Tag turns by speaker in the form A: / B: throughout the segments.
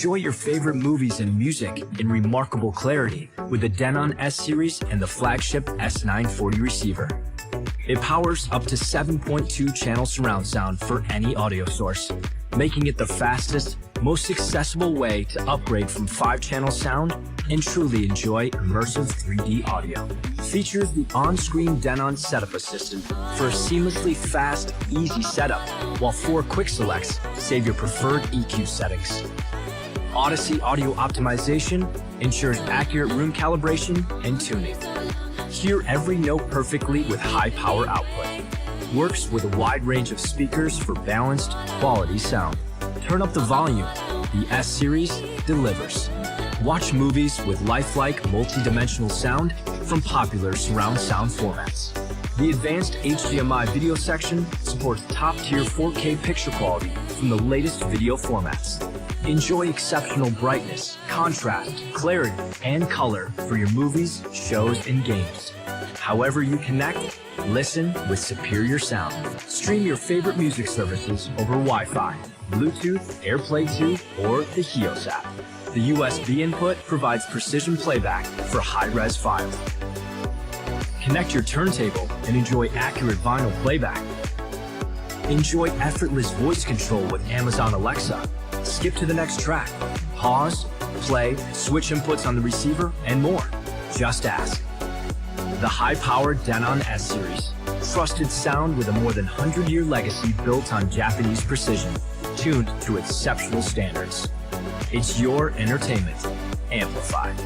A: Enjoy your favorite movies and music in remarkable clarity with the Denon S-Series and the flagship S940 receiver. It powers up to 7.2 channel surround sound for any audio source, making it the fastest, most accessible way to upgrade from 5-channel sound and truly enjoy immersive 3D audio. Features the on-screen Denon setup assistant for a seamlessly fast, easy setup, while 4 quick selects save your preferred EQ settings. Odyssey audio optimization ensures accurate room calibration and tuning. Hear every note perfectly with high power output. Works with a wide range of speakers for balanced, quality sound. Turn up the volume. The S-Series delivers. Watch movies with lifelike, multi-dimensional sound from popular surround sound formats. The advanced HDMI video section supports top-tier 4K picture quality from the latest video formats. Enjoy exceptional brightness, contrast, clarity, and color for your movies, shows, and games. However you connect, listen with superior sound. Stream your favorite music services over Wi-Fi, Bluetooth, AirPlay 2, or the HEOS app. The USB input provides precision playback for high-res files. Connect your turntable and enjoy accurate vinyl playback. Enjoy effortless voice control with Amazon Alexa. Skip to the next track, pause, play, switch inputs on the receiver, and more. Just ask. The high-powered Denon S-Series. Trusted sound with a more than 100-year legacy built on Japanese precision, tuned to exceptional standards. It's your entertainment. Amplified.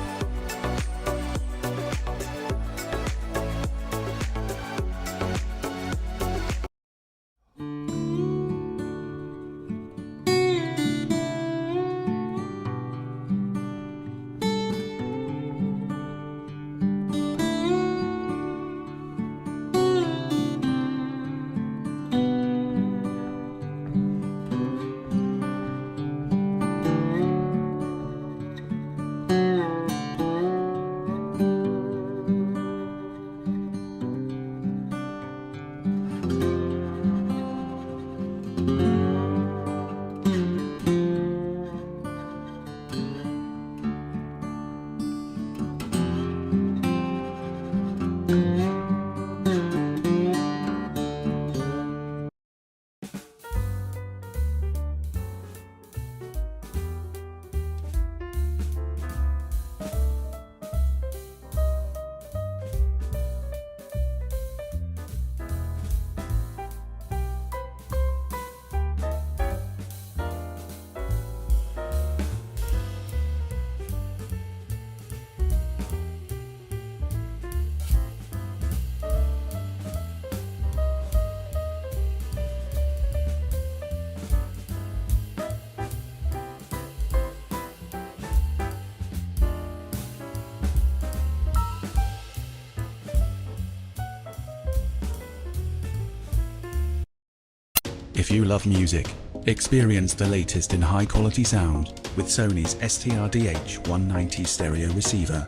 B: If you love music, experience the latest in high-quality sound with Sony's STR-DH190 stereo receiver.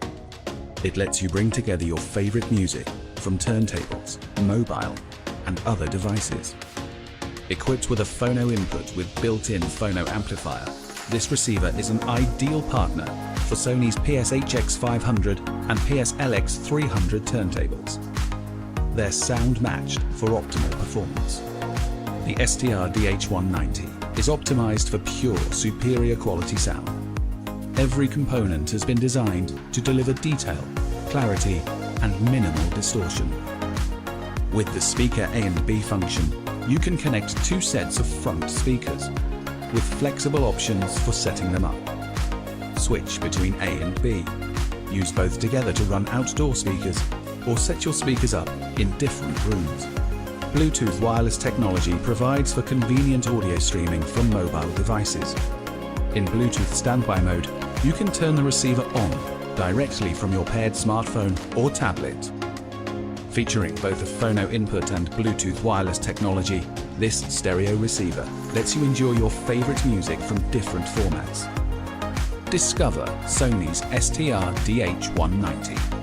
B: It lets you bring together your favorite music from turntables, mobile, and other devices. Equipped with a phono input with built-in phono amplifier, this receiver is an ideal partner for Sony's PSHX500 and PSLX300 turntables. They're sound matched for optimal performance. The STR-DH190 is optimized for pure, superior quality sound. Every component has been designed to deliver detail, clarity, and minimal distortion. With the speaker A and B function, you can connect 2 sets of front speakers, with flexible options for setting them up. Switch between A and B. Use both together to run outdoor speakers, or set your speakers up in different rooms. Bluetooth wireless technology provides for convenient audio streaming from mobile devices. In Bluetooth standby mode, you can turn the receiver on directly from your paired smartphone or tablet. Featuring both a phono input and Bluetooth wireless technology, this stereo receiver lets you enjoy your favorite music from different formats. Discover Sony's STR-DH190.